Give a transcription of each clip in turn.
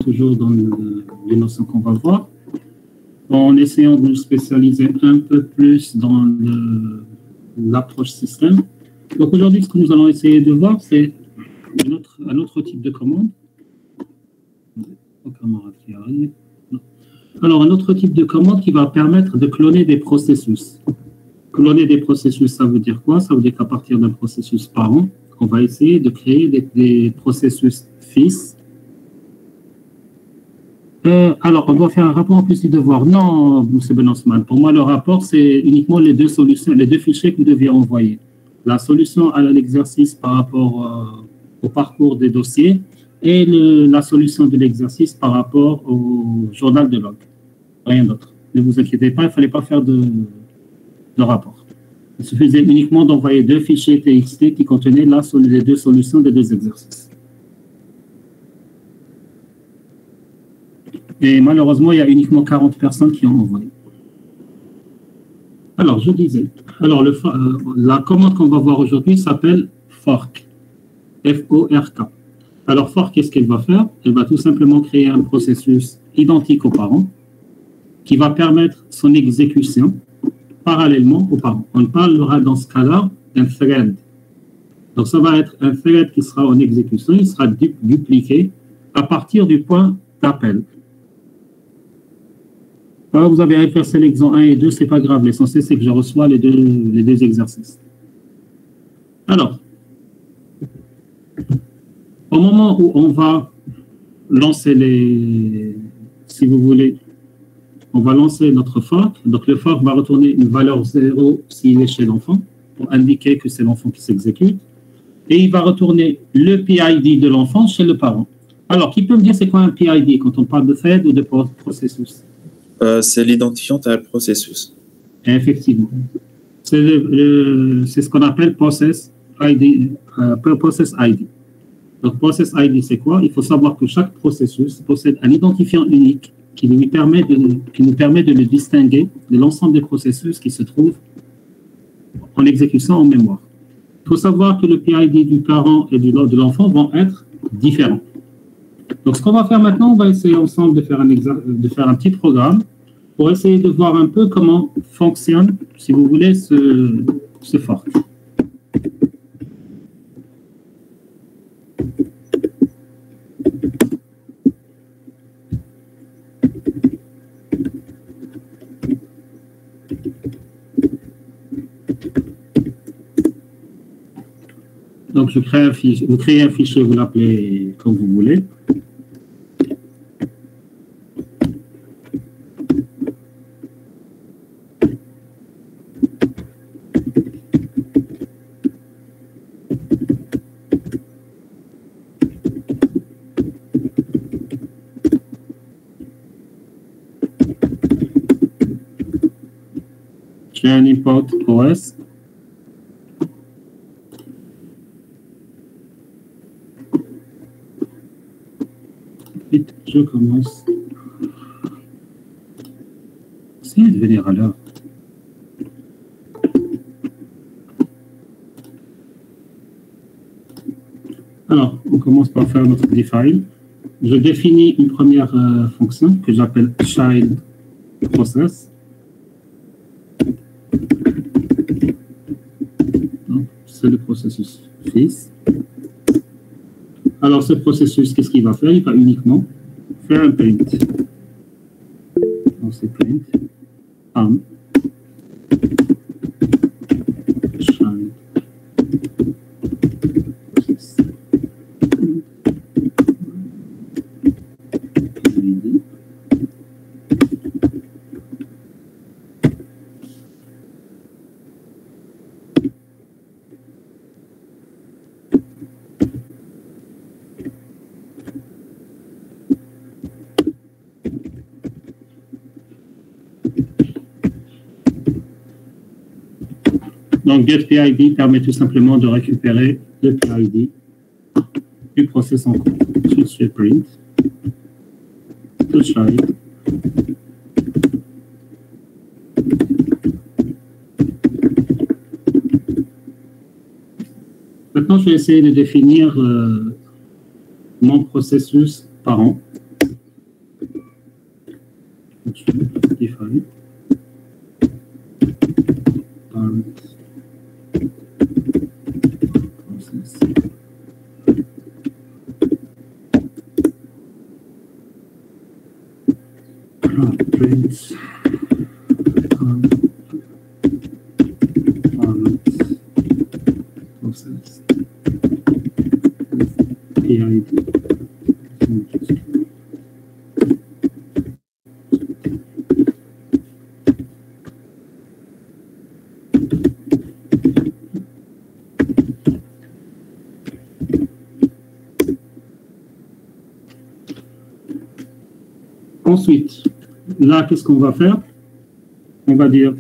toujours dans les notions qu'on va voir, en essayant de nous spécialiser un peu plus dans l'approche système. Donc aujourd'hui, ce que nous allons essayer de voir, c'est un autre type de commande. Alors, un autre type de commande qui va permettre de cloner des processus. Cloner des processus, ça veut dire quoi? Ça veut dire qu'à partir d'un processus parent, on va essayer de créer des processus fils. Alors, on doit faire un rapport en plus du devoir. Non, M. Benosman, pour moi, le rapport, c'est uniquement les deux solutions, les deux fichiers que vous deviez envoyer. La solution à l'exercice par rapport au parcours des dossiers et la solution de l'exercice par rapport au journal de log. Rien d'autre. Ne vous inquiétez pas, il ne fallait pas faire de rapport. Il suffisait uniquement d'envoyer deux fichiers TXT qui contenaient les deux solutions des deux exercices. Et malheureusement, il y a uniquement 40 personnes qui ont envoyé. Alors, je disais, alors la commande qu'on va voir aujourd'hui s'appelle fork. F-O-R-K. Alors, fork, qu'est-ce qu'elle va faire? Elle va tout simplement créer un processus identique aux parents qui va permettre son exécution parallèlement aux parents. On parlera dans ce cas-là d'un thread. Donc, ça va être un thread qui sera en exécution, il sera dupliqué à partir du point d'appel. Alors, vous avez inversé l'exemple 1 et 2, ce n'est pas grave. L'essentiel, c'est que je reçois les deux exercices. Alors, au moment où on va lancer si vous voulez, on va lancer notre fork. Donc, le fork va retourner une valeur 0 s'il est chez l'enfant, pour indiquer que c'est l'enfant qui s'exécute. Et il va retourner le PID de l'enfant chez le parent. Alors, qui peut me dire c'est quoi un PID quand on parle de thread ou de processus? C'est l'identifiant à un processus. Effectivement. C'est ce qu'on appelle process ID. Donc, process ID, c'est quoi? Il faut savoir que chaque processus possède un identifiant unique qui nous permet de le distinguer de l'ensemble des processus qui se trouvent en exécution en mémoire. Il faut savoir que le PID du parent et de l'enfant vont être différents. Donc, ce qu'on va faire maintenant, on va essayer ensemble de faire un petit programme pour essayer de voir un peu comment fonctionne, si vous voulez, ce fork. Donc, vous créez un fichier, vous l'appelez comme vous voulez. J'ai un import OS. Vite, je commence. Essayez de venir à l'heure. Alors, on commence par faire notre define. Je définis une première fonction que j'appelle child process. C'est le processus fils. Alors, ce processus, qu'est-ce qu'il va faire? Il va uniquement faire un print. Donc, c'est print. Child process. Donc, getPID permet tout simplement de récupérer le PID du process en cours. Je fais print to child. Maintenant, je vais essayer de définir mon processus parent. define parent process. Print parent process PID. Ensuite, là, qu'est-ce qu'on va faire? On va dire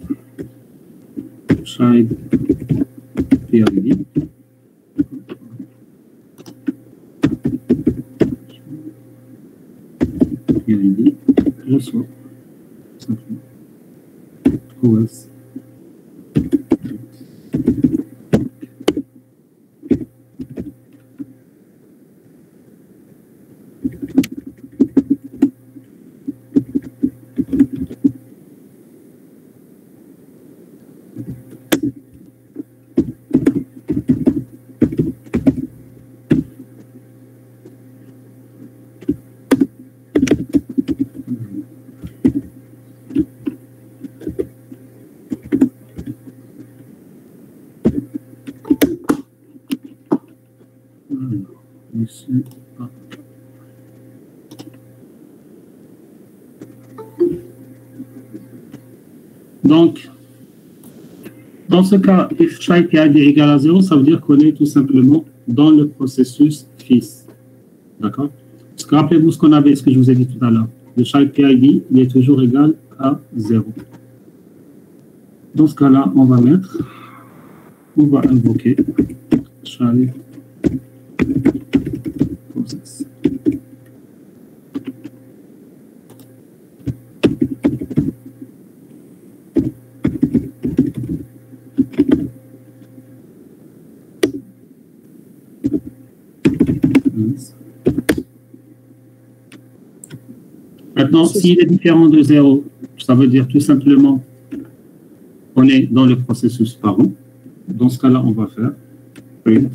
child PID. PID reçoit simplement OS. Ici, ah. Donc, dans ce cas, if child PID égale à 0, ça veut dire qu'on est tout simplement dans le processus fils. D'accord? Parce que rappelez-vous ce que je vous ai dit tout à l'heure. Le child PID, il est toujours égal à 0. Dans ce cas-là, on va invoquer child process. Maintenant, s'il est différent de 0, ça veut dire tout simplement qu'on est dans le processus parent. Dans ce cas-là, on va faire print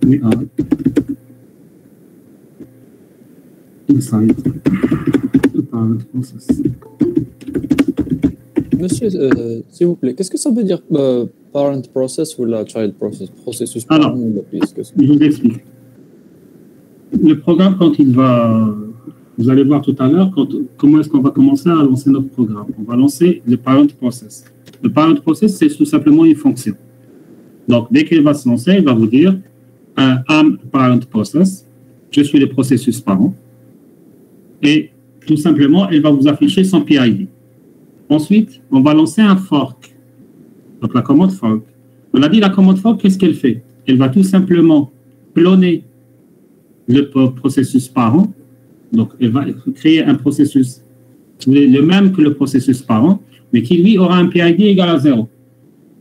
we are inside the parent process. Monsieur, s'il vous plaît, qu'est-ce que ça veut dire parent process ou la child process? Processus Alors, parent ou la fils? je vous explique. Le programme, quand il va... Vous allez voir tout à l'heure comment est-ce qu'on va commencer à lancer notre programme. On va lancer le parent process. Le parent process, c'est tout simplement une fonction. Donc, dès qu'il va se lancer, il va vous dire I'm parent process, je suis le processus parent. Et tout simplement, elle va vous afficher son PID. Ensuite, on va lancer un fork. Donc, la commande fork. On a dit la commande fork, qu'est-ce qu'elle fait? Elle va tout simplement cloner le processus parent. Donc, elle va créer un processus le même que le processus parent, mais qui, lui, aura un PID égal à 0.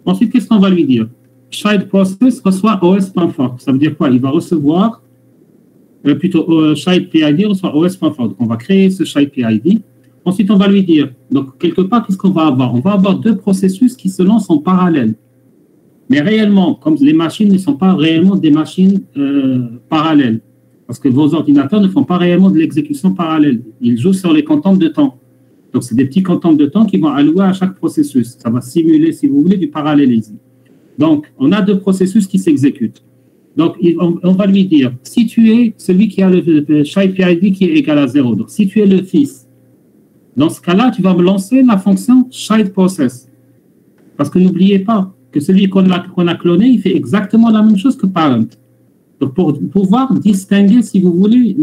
Ensuite, qu'est-ce qu'on va lui dire? Child process reçoit os.fork. Ça veut dire quoi? Il va recevoir, child PID reçoit os.fork. Donc, on va créer ce child PID. Ensuite, on va lui dire, donc, quelque part, qu'est-ce qu'on va avoir? On va avoir deux processus qui se lancent en parallèle. Mais réellement, comme les machines ne sont pas réellement des machines parallèles, parce que vos ordinateurs ne font pas réellement de l'exécution parallèle. Ils jouent sur les constantes de temps. Donc, c'est des petits constantes de temps qui vont allouer à chaque processus. Ça va simuler, si vous voulez, du parallélisme. Donc, on a deux processus qui s'exécutent. Donc, on va lui dire, si tu es celui qui a le child PID qui est égal à 0, donc si tu es le fils, dans ce cas-là, tu vas me lancer la fonction child process. Parce que n'oubliez pas que celui qu'on a cloné, il fait exactement la même chose que parent. Donc, pour pouvoir distinguer, si vous voulez,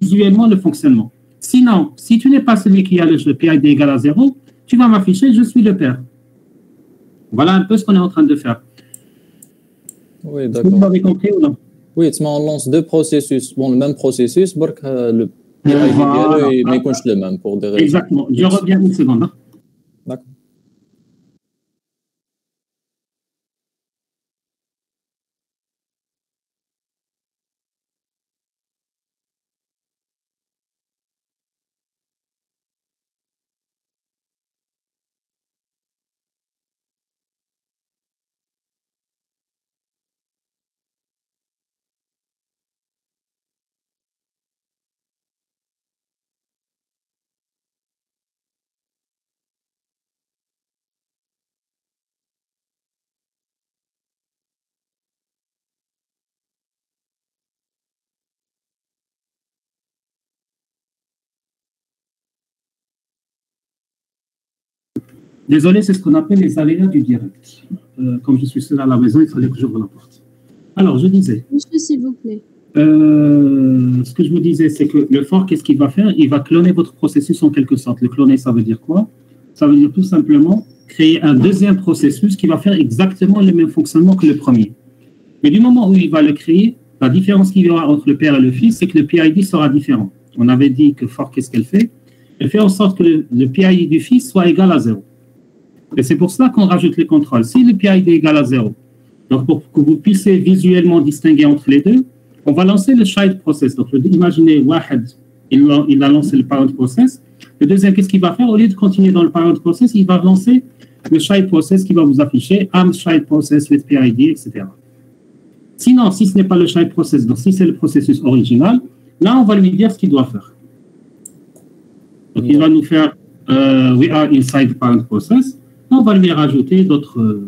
visuellement le fonctionnement. Sinon, si tu n'es pas celui qui a le PID égal à 0, tu vas m'afficher « je suis le père ». Voilà un peu ce qu'on est en train de faire. Oui, d'accord. Vous m'avez compris ou non? Oui, on lance deux processus. Bon, le même processus, le PID mais le même pour des raisons. Exactement. Je reviens une seconde. Hein. D'accord. Désolé, c'est ce qu'on appelle les aléas du direct. Comme je suis seul à la maison, il fallait que j'ouvre la porte. Alors, je disais. Monsieur, s'il vous plaît. Ce que je vous disais, c'est que le for, qu'est-ce qu'il va faire? Il va cloner votre processus en quelque sorte. Le cloner, ça veut dire quoi? Ça veut dire tout simplement créer un deuxième processus qui va faire exactement le même fonctionnement que le premier. Mais du moment où il va le créer, la différence qu'il y aura entre le père et le fils, c'est que le PID sera différent. On avait dit que for, qu'est-ce qu'elle fait? Elle fait en sorte que le PID du fils soit égal à 0. Et c'est pour cela qu'on rajoute les contrôles. Si le PID est égal à 0, donc pour que vous puissiez visuellement distinguer entre les deux, on va lancer le child process. Donc, imaginez, Wahed, il a lancé le parent process. Le deuxième, qu'est-ce qu'il va faire? Au lieu de continuer dans le parent process, il va lancer le child process qui va vous afficher child process with PID, etc. Sinon, si ce n'est pas le child process, donc si c'est le processus original, là, on va lui dire ce qu'il doit faire. Donc, il va nous faire we are inside the parent process. On va lui rajouter d'autres.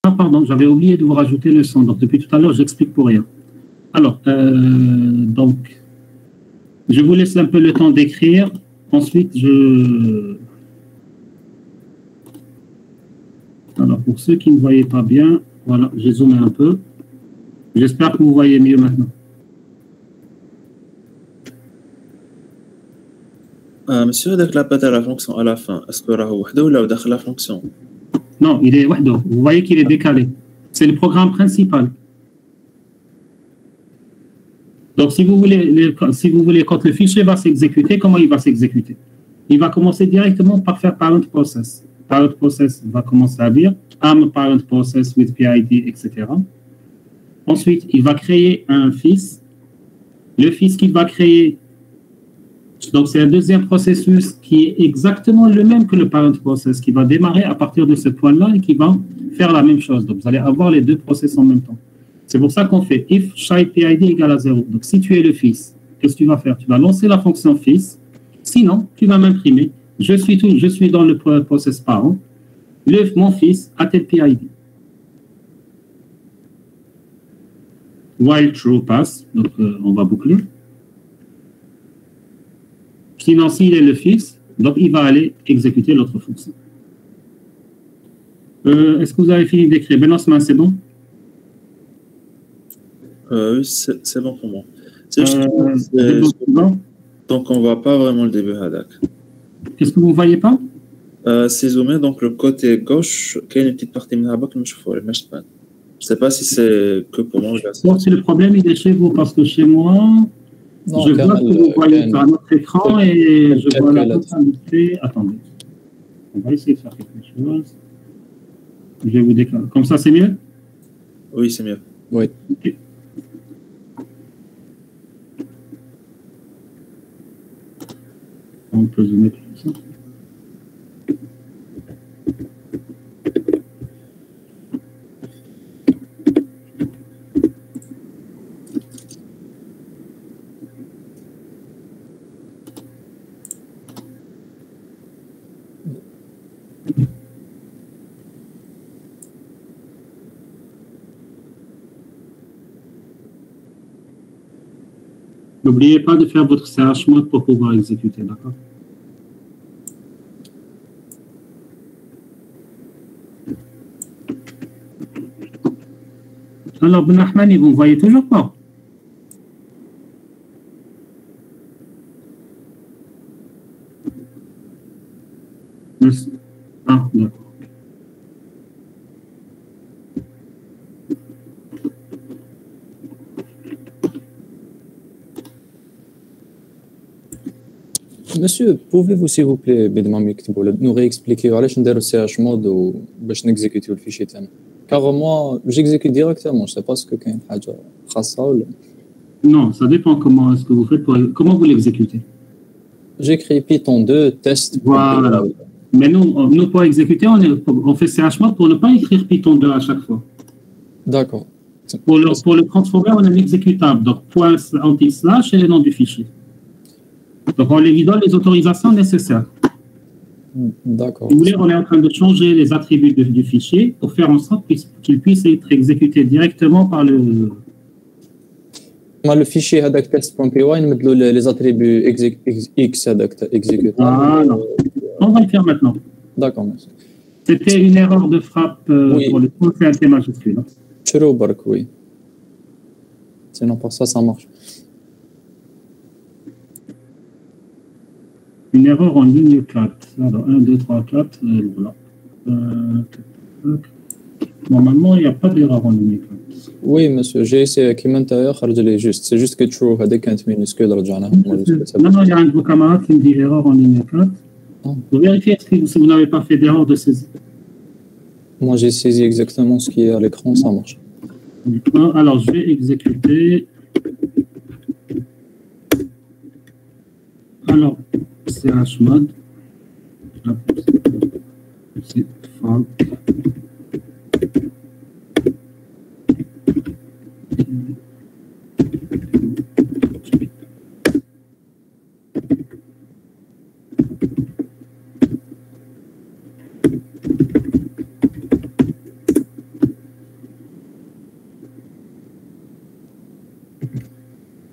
Ah, pardon, j'avais oublié de vous rajouter le son. Donc, depuis tout à l'heure, j'explique pour rien. Alors, donc, je vous laisse un peu le temps d'écrire. Ensuite, Alors, pour ceux qui ne voyaient pas bien, voilà, j'ai zoomé un peu. J'espère que vous voyez mieux maintenant. Monsieur, dès que la fonction à la fin, est-ce que vous avez la fonction? Non, il est wahdo. Vous voyez qu'il est décalé. C'est le programme principal. Donc, si vous voulez, quand le fichier va s'exécuter, comment il va s'exécuter? Il va commencer directement par faire parent process. Parent process va commencer à dire parent process with PID, etc. Ensuite, il va créer un fils. Le fils qu'il va créer, donc c'est un deuxième processus qui est exactement le même que le parent process, qui va démarrer à partir de ce point-là et qui va faire la même chose. Donc, vous allez avoir les deux process en même temps. C'est pour ça qu'on fait if child PID égale à 0. Donc, si tu es le fils, qu'est-ce que tu vas faire? Tu vas lancer la fonction fils. Sinon, tu vas m'imprimer. Je suis dans le process parent. Mon fils a tel PID. While true pass. Donc, on va boucler. Sinon, s'il est le fils, donc il va aller exécuter l'autre fonction. Est-ce que vous avez fini d'écrire? Ben non, c'est bon? Oui, c'est bon pour moi. Donc, on ne voit pas vraiment le début. Qu'est-ce que vous ne voyez pas? C'est zoomé, donc le côté gauche, il y a une petite partie de la je ne sais pas si c'est que pour moi. Donc, c'est le problème, il est chez vous, parce que chez moi, je vois que vous voyez sur notre écran et je vois la totalité. Attendez. On va essayer de faire quelque chose. Je vais vous déclarer. Comme ça, c'est mieux? Oui, c'est mieux. Oui. Okay. On peut zoomer comme ça. N'oubliez pas de faire votre CH-mode pour pouvoir exécuter, d'accord? Alors, Ben Ahmani, vous ne voyez toujours pas? Ah, d'accord. Monsieur, pouvez-vous s'il vous plaît nous réexpliquer علاش نديرو CH mode باش نexécuter le fichier تاعنا؟ Car moi, j'exécute directement, je sais pas ce que كاين حاجة خاصة ولا. Non, ça dépend comment est-ce que vous faites comment vous l'exécutez. J'écris Python 2 test. Voilà. Mais nous pour exécuter, on fait CH mode pour ne pas écrire Python 2 à chaque fois. D'accord. Pour le transformer en un exécutable, donc point anti-slash et le nom du fichier. Donc on lui donne les autorisations nécessaires. D'accord. Si vous voulez, on est en train de changer les attributs du fichier pour faire en sorte qu'il puisse être exécuté directement par le... Le fichier هذاك test.py نمدلو les attributs x هذاك exécutable. Voilà. On va le faire maintenant. D'accord, merci. C'était une erreur de frappe oui. Pour le CT majuscule. Oui. Sinon, pour ça marche. Une erreur en ligne 4. Alors, 1, 2, 3, 4, voilà. Normalement, il n'y a pas d'erreur en ligne 4. Oui, monsieur, j'ai essayé qui m'intérieur, juste. C'est juste que true, هذا كانت minuscule, رجعنا. Non, il y a un de vos camarades qui me dit erreur en ligne 4. Vous vérifiez si vous n'avez pas fait d'erreur de saisie. Moi, j'ai saisi exactement ce qui est à l'écran, ça marche. Alors, je vais exécuter. Alors, CH mode. C'est fault.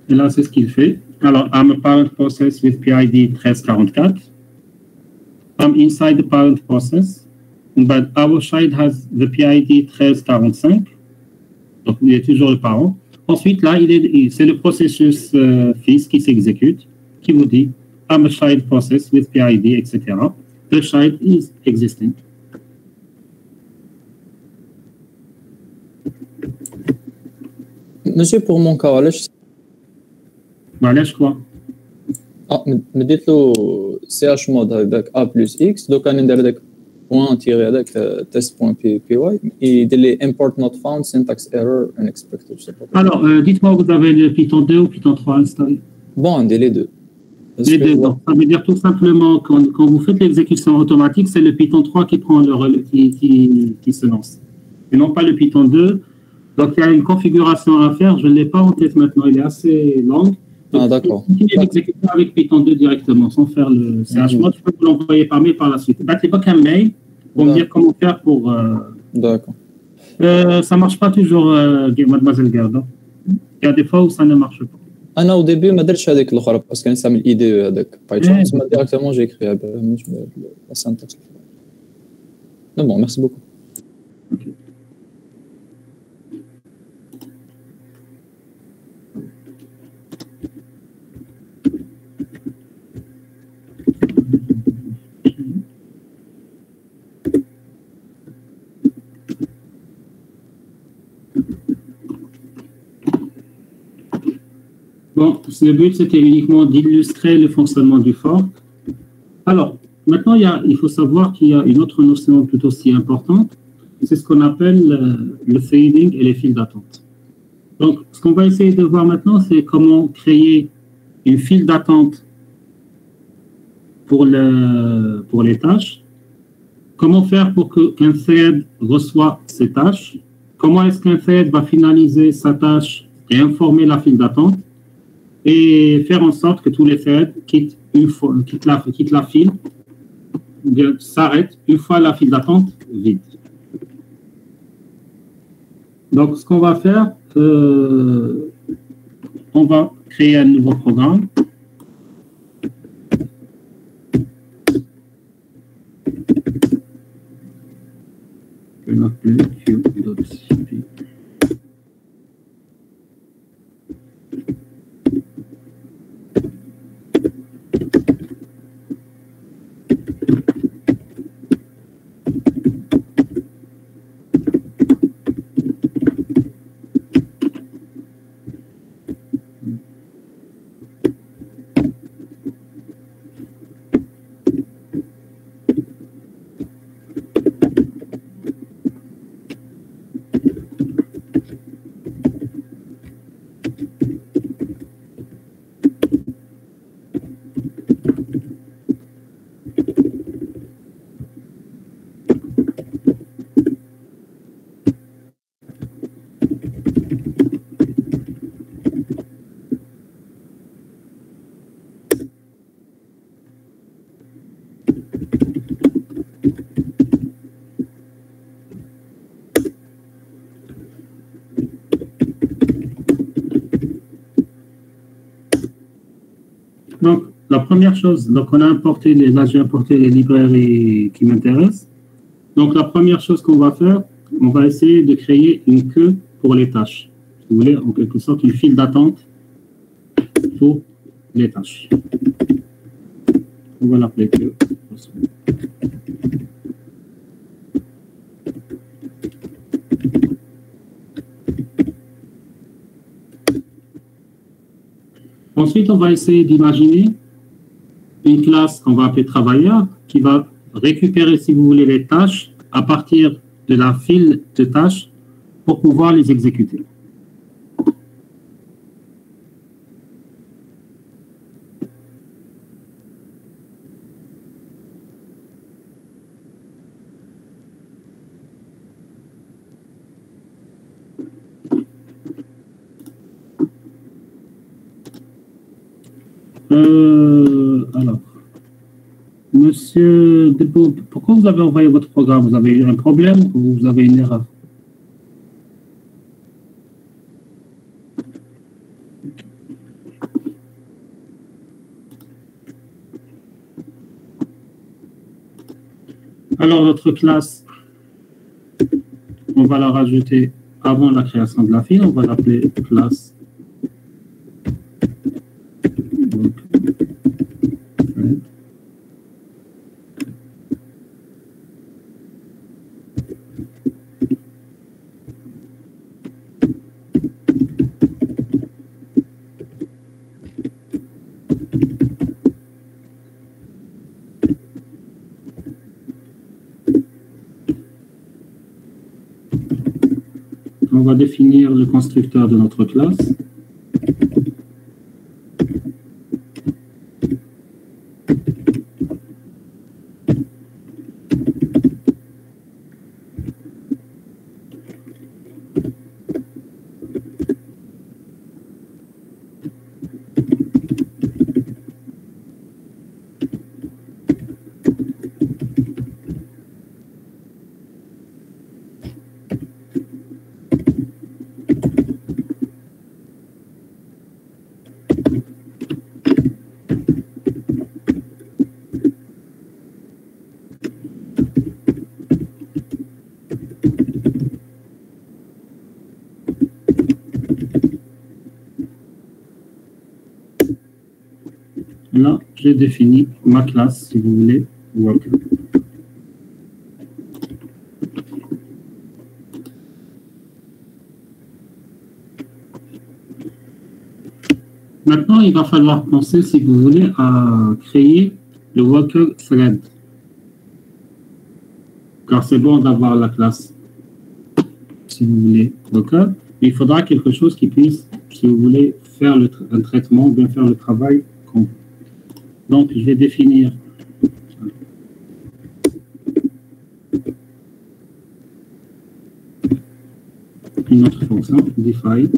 Et là, c'est ce qu'il fait. Alors, I'm a parent process with PID 1344. I'm inside the parent process, but our child has the PID 1345. Donc, il est toujours le parent. Ensuite, là, c'est le processus fils qui s'exécute, qui vous dit I'm a child process with PID, etc. The child is existing. Monsieur, pour mon cas, معلش quoi مديت له CH mode هذاك A plus X دوك انا ندير هذاك بوان تيري هذاك test.py يدير لي import not found syntax error unexpected. Alors, dites-moi, vous avez le Python 2 ou Python 3 installé? Bon, on dit les deux. Les deux, donc, ça veut dire tout simplement quand vous faites l'exécution automatique, c'est le Python 3 qui prend qui se lance. Et non pas le Python 2. Donc, il y a une configuration à faire. Je ne l'ai pas en tête maintenant. Il est assez long. Ah, d'accord. Continuez l'exécution avec Python 2 directement, sans faire le CH mode. Je peux vous l'envoyer par mail par la suite. Battez-vous qu'un mail pour me dire comment faire pour... D'accord. Ça ne marche pas toujours, mademoiselle Garda. Il y a des fois où ça ne marche pas. انا au début ما درتش هذيك الاخرى باسكو نستعمل اي دي هذاك بايثون تما ديريكتومون جي كري لا سانتاكس. نو بون ميرسي بوكو. Bon, le but, c'était uniquement d'illustrer le fonctionnement du fork. Alors, maintenant, il faut savoir qu'il y a une autre notion tout aussi importante. C'est ce qu'on appelle le threading et les files d'attente. Donc, ce qu'on va essayer de voir maintenant, c'est comment créer une file d'attente pour les tâches. Comment faire pour qu'un thread reçoive ses tâches. Comment est-ce qu'un thread va finaliser sa tâche et informer la file d'attente. Et faire en sorte que tous les threads quittent la file, s'arrêtent une fois la file d'attente vide. Donc, ce qu'on va faire, on va créer un nouveau programme. Je vais l'appeler Q.cp. Donc, la première chose, donc on a importé là j'ai importé les librairies qui m'intéressent. Donc, la première chose qu'on va faire, on va essayer de créer une queue pour les tâches. Si vous voulez, en quelque sorte, une file d'attente pour les tâches. On va l'appeler queue. Ensuite, on va essayer d'imaginer une classe qu'on va appeler travailleur qui va récupérer, si vous voulez, les tâches à partir de la file de tâches pour pouvoir les exécuter. Alors, Monsieur Debo, pourquoi vous avez envoyé votre programme? Vous avez eu un problème ou vous avez une erreur? Alors, notre classe, on va la rajouter avant la création de la file. On va l'appeler classe. On va définir le constructeur de notre classe. Là, j'ai défini ma classe, si vous voulez, worker. Maintenant, il va falloir penser, si vous voulez, à créer le worker thread. Car c'est bon d'avoir la classe, si vous voulez, worker. Mais il faudra quelque chose qui puisse, si vous voulez, faire un traitement, bien faire le travail. Donc, je vais définir une autre fonction, define.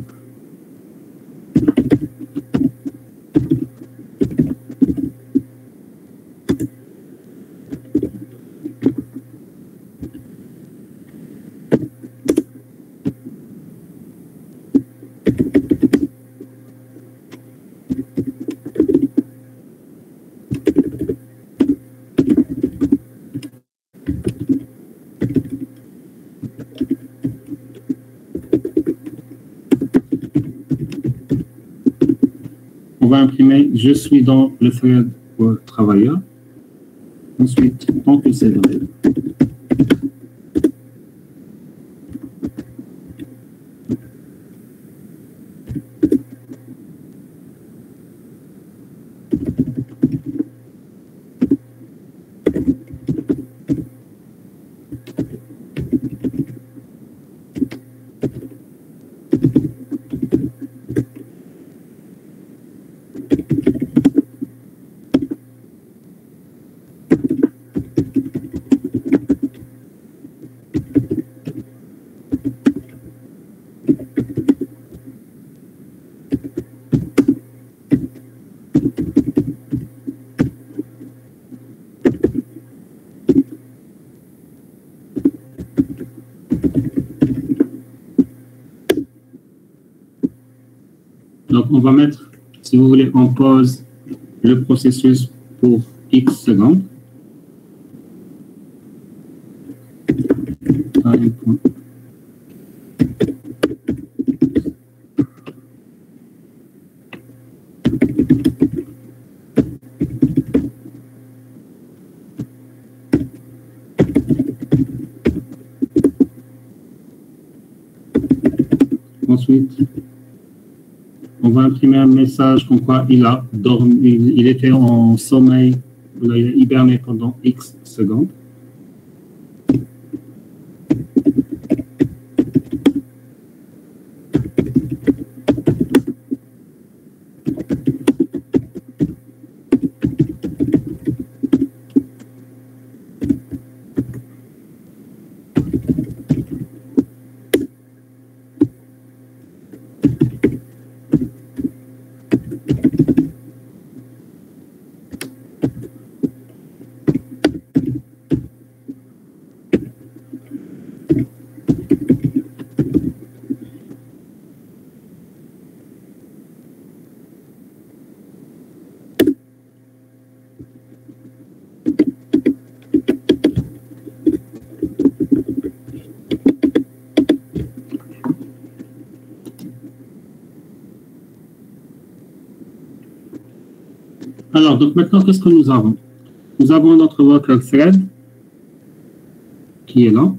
On va imprimer « Je suis dans le thread pour travailleur ». Ensuite, tant que c'est vrai. Donc, on va mettre, si vous voulez, en pause le processus pour X secondes. Ensuite, on va imprimer un message comme quoi il a dormi, il était en sommeil, il a hiberné pendant X secondes. Alors, donc maintenant, qu'est-ce que nous avons? Nous avons notre worker thread qui est là.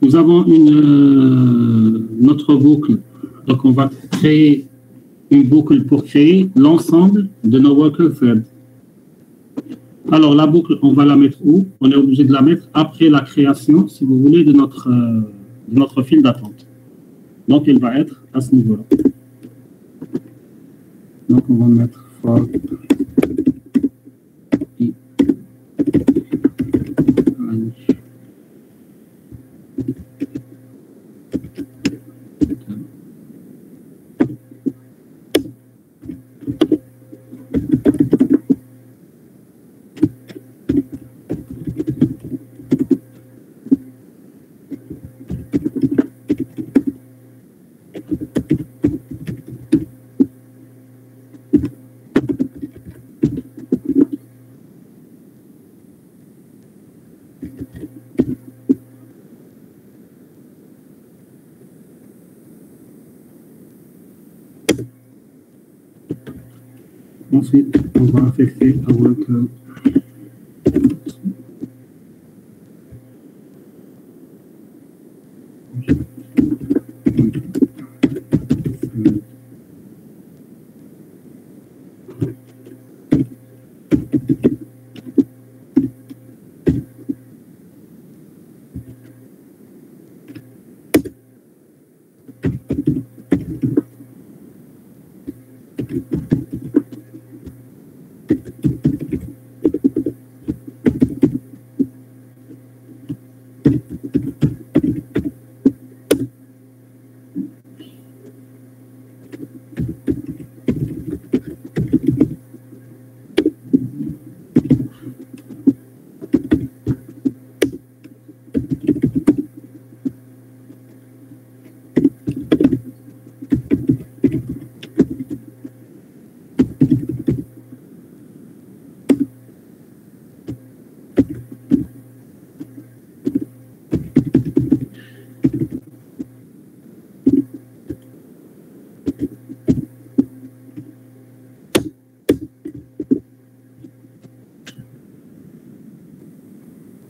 Nous avons notre boucle. Donc, on va créer une boucle pour créer l'ensemble de nos worker threads. Alors, la boucle, on va la mettre où? On est obligé de la mettre après la création, si vous voulez, de notre file d'attente. Donc, elle va être à ce niveau-là. Donc, on va mettre for i. Ensuite, on va affecter un worker.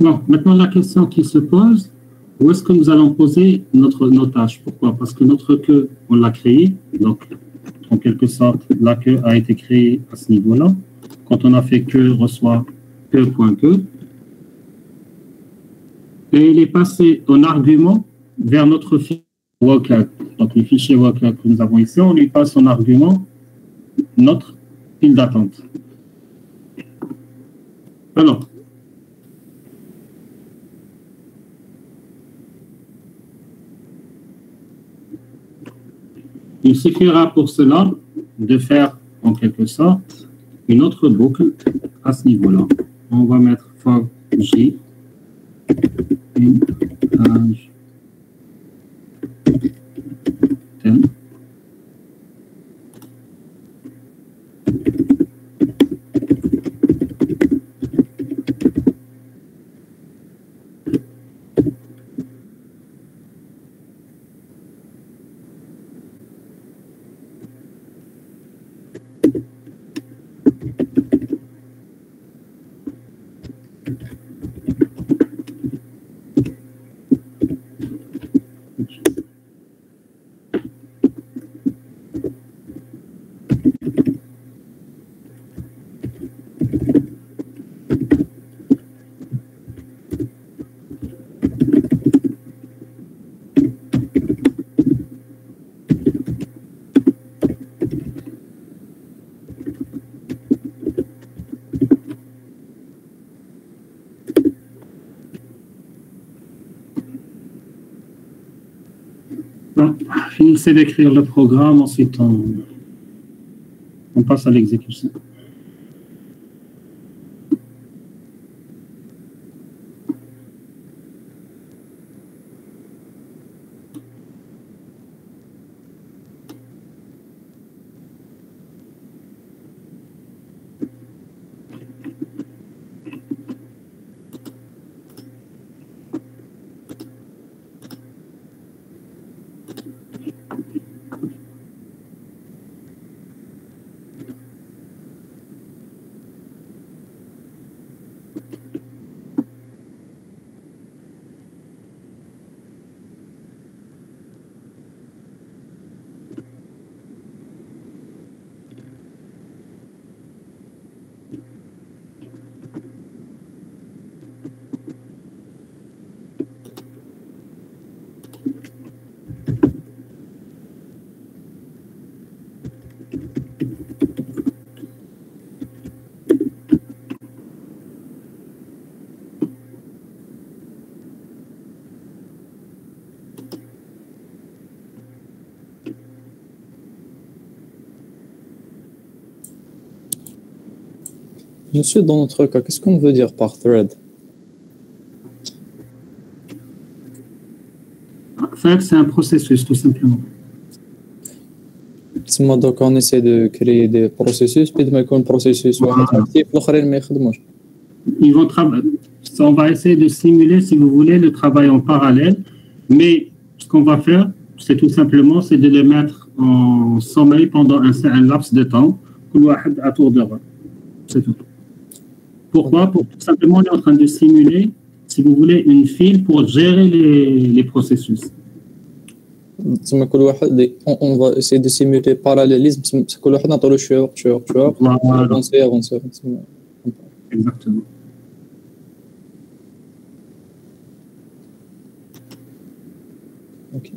Bon, maintenant la question qui se pose, où est-ce que nous allons poser nos tâches? Pourquoi? Parce que notre queue, on l'a créée, donc en quelque sorte, la queue a été créée à ce niveau-là. Quand on a fait queue, reçoit queue.queue. Et il est passé en argument vers notre fichier WCAG. Donc le fichier WCAG que nous avons ici, on lui passe en argument notre file d'attente. Alors, il suffira pour cela de faire en quelque sorte une autre boucle à ce niveau-là. On va mettre for j age 10. Bon, finissez d'écrire le programme, ensuite on passe à l'exécution. Monsieur, dans notre cas, qu'est-ce qu'on veut dire par thread? Thread, c'est un processus, tout simplement. Donc, on essaie de créer des processus, puis de un processus actif, l'autre ما يخدموش. Ils vont on va essayer de simuler, si vous voulez, le travail en parallèle, mais ce qu'on va faire, c'est tout simplement, c'est de les mettre en sommeil pendant un laps de temps, à tour de rôle. C'est tout. Pourquoi? Pour tout simplement, on est en train de simuler, si vous voulez, une file pour gérer les processus. On va essayer de simuler parallélisme. كل واحد نعطيو شويه وقت شويه وقت avancer. Exactement. Ok.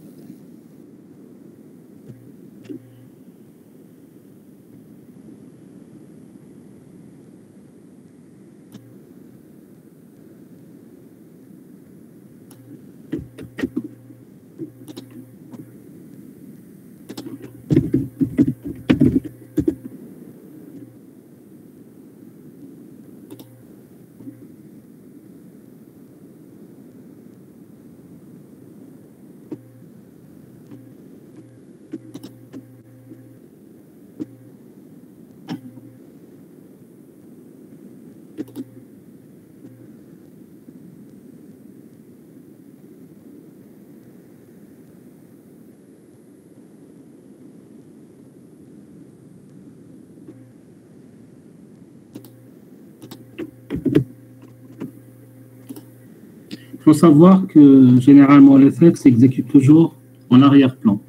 faut savoir que généralement les threads s'exécutent toujours en arrière-plan.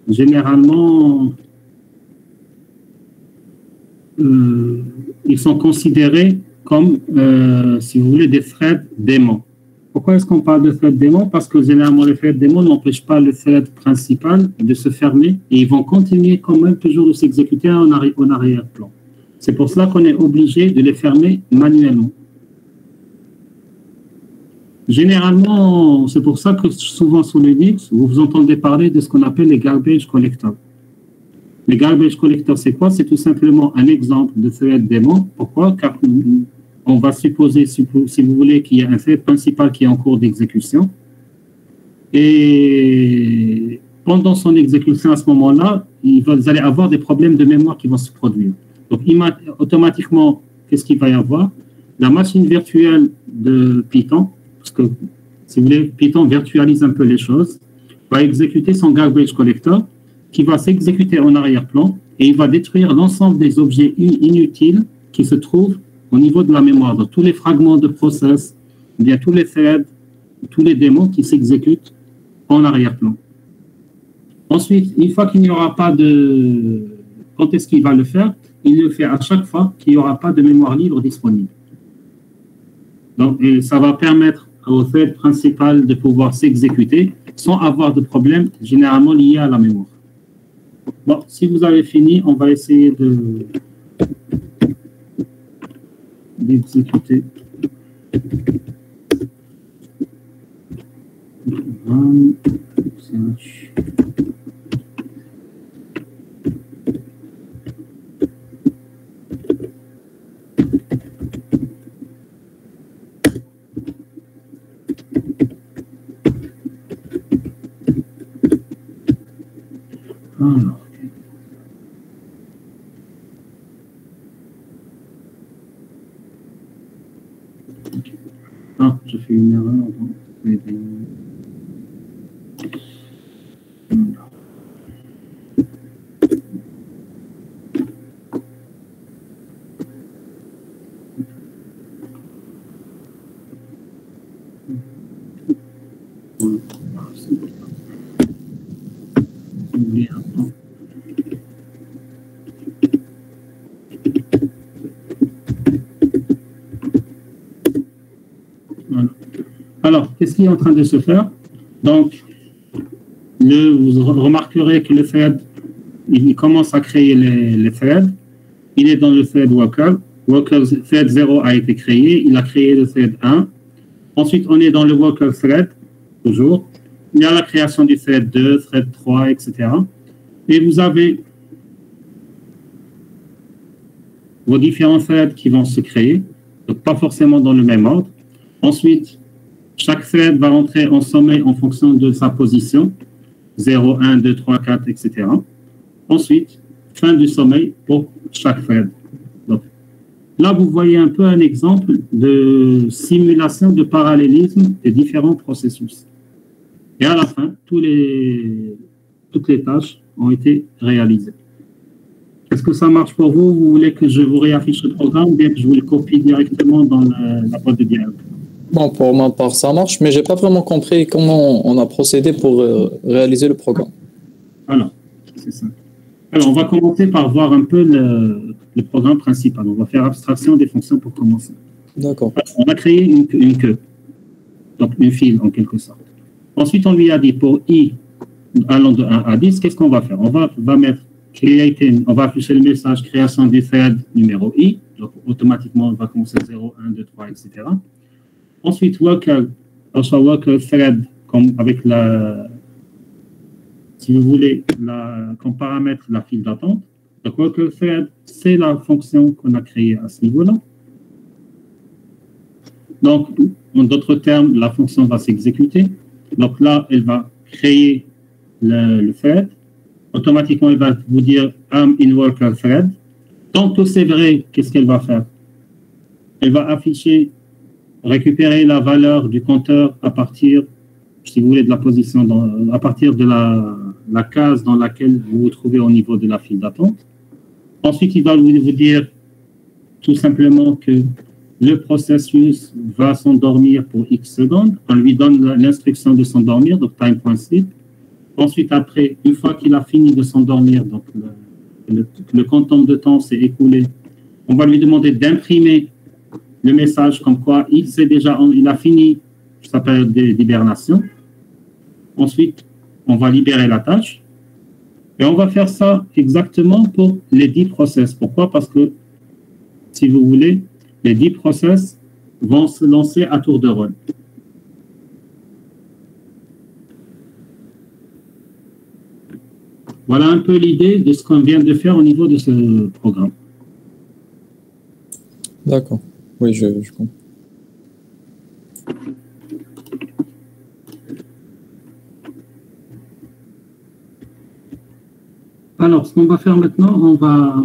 Généralement, ils sont considérés comme, si vous voulez, des threads démons. Pourquoi est-ce qu'on parle de thread démon? Parce que généralement, les threads démons n'empêchent pas le thread principal de se fermer et ils vont continuer quand même toujours de s'exécuter en arrière-plan. C'est pour cela qu'on est obligé de les fermer manuellement. Généralement, c'est pour ça que souvent sur Linux, vous entendez parler de ce qu'on appelle les garbage collectors. Les garbage collectors, c'est quoi? C'est tout simplement un exemple de thread démon. Pourquoi? Car on va supposer, si vous voulez, qu'il y a un thread principal qui est en cours d'exécution. Et pendant son exécution, à ce moment-là, vous allez avoir des problèmes de mémoire qui vont se produire. Donc, automatiquement, qu'est-ce qu'il va y avoir? La machine virtuelle de Python, parce que, si vous voulez, Python virtualise un peu les choses, va exécuter son garbage collector, qui va s'exécuter en arrière-plan, et il va détruire l'ensemble des objets inutiles qui se trouvent au niveau de la mémoire. Donc, tous les fragments de process, bien tous les threads, tous les démons qui s'exécutent en arrière-plan. Ensuite, une fois qu'il n'y aura pas de... Quand est-ce qu'il va le faire? Il le fait à chaque fois qu'il n'y aura pas de mémoire libre disponible. Donc, et ça va permettre au thread principal de pouvoir s'exécuter sans avoir de problème généralement liés à la mémoire. Bon, si vous avez fini, on va essayer d'exécuter. Alors. Ah, j'ai fait une erreur. Alors, qu'est-ce qui est en train de se faire? Donc, vous remarquerez que le thread, il commence à créer les threads. Il est dans le thread worker. Worker thread 0 a été créé. Il a créé le thread 1. Ensuite, on est dans le worker thread, toujours. Il y a la création du thread 2, thread 3, etc. Et vous avez vos différents threads qui vont se créer, donc pas forcément dans le même ordre. Ensuite, chaque thread va rentrer en sommeil en fonction de sa position, 0, 1, 2, 3, 4, etc. Ensuite, fin du sommeil pour chaque thread. Donc, là, vous voyez un peu un exemple de simulation de parallélisme des différents processus. Et à la fin, toutes les tâches ont été réalisées. Est-ce que ça marche pour vous? Vous voulez que je vous réaffiche le programme ou bien que je vous le copie directement dans la boîte de dialogue? Bon, pour ma part, ça marche, mais je n'ai pas vraiment compris comment on a procédé pour réaliser le programme. Alors, c'est ça. Alors, on va commencer par voir un peu le programme principal. On va faire abstraction des fonctions pour commencer. D'accord. On a créé une queue, donc une file en quelque sorte. Ensuite, on lui a dit pour i allant de 1 à 10, qu'est-ce qu'on va faire? On va mettre on va afficher le message création du thread numéro i, donc automatiquement on va commencer 0, 1, 2, 3, etc. Ensuite, worker thread, comme avec si vous voulez, comme paramètre la file d'attente. Donc, worker thread, c'est la fonction qu'on a créée à ce niveau-là. Donc, en d'autres termes, la fonction va s'exécuter. Donc là, elle va créer le thread. Automatiquement, elle va vous dire I'm in worker thread. Tant que c'est vrai, qu'est-ce qu'elle va faire? Elle va récupérer la valeur du compteur à partir, si vous voulez, de la position, à partir de la case dans laquelle vous vous trouvez au niveau de la file d'attente. Ensuite, il va vous dire tout simplement que le processus va s'endormir pour X secondes, on lui donne l'instruction de s'endormir, donc time.sleep. Ensuite, après, une fois qu'il a fini de s'endormir, donc le quantum de temps s'est écoulé, on va lui demander d'imprimer le message comme quoi il a fini sa période d'hibernation. Ensuite, on va libérer la tâche. Et on va faire ça exactement pour les 10 process. Pourquoi? Parce que, si vous voulez, les 10 process vont se lancer à tour de rôle. Voilà un peu l'idée de ce qu'on vient de faire au niveau de ce programme. D'accord. Oui, je comprends. Alors, ce qu'on va faire maintenant, on va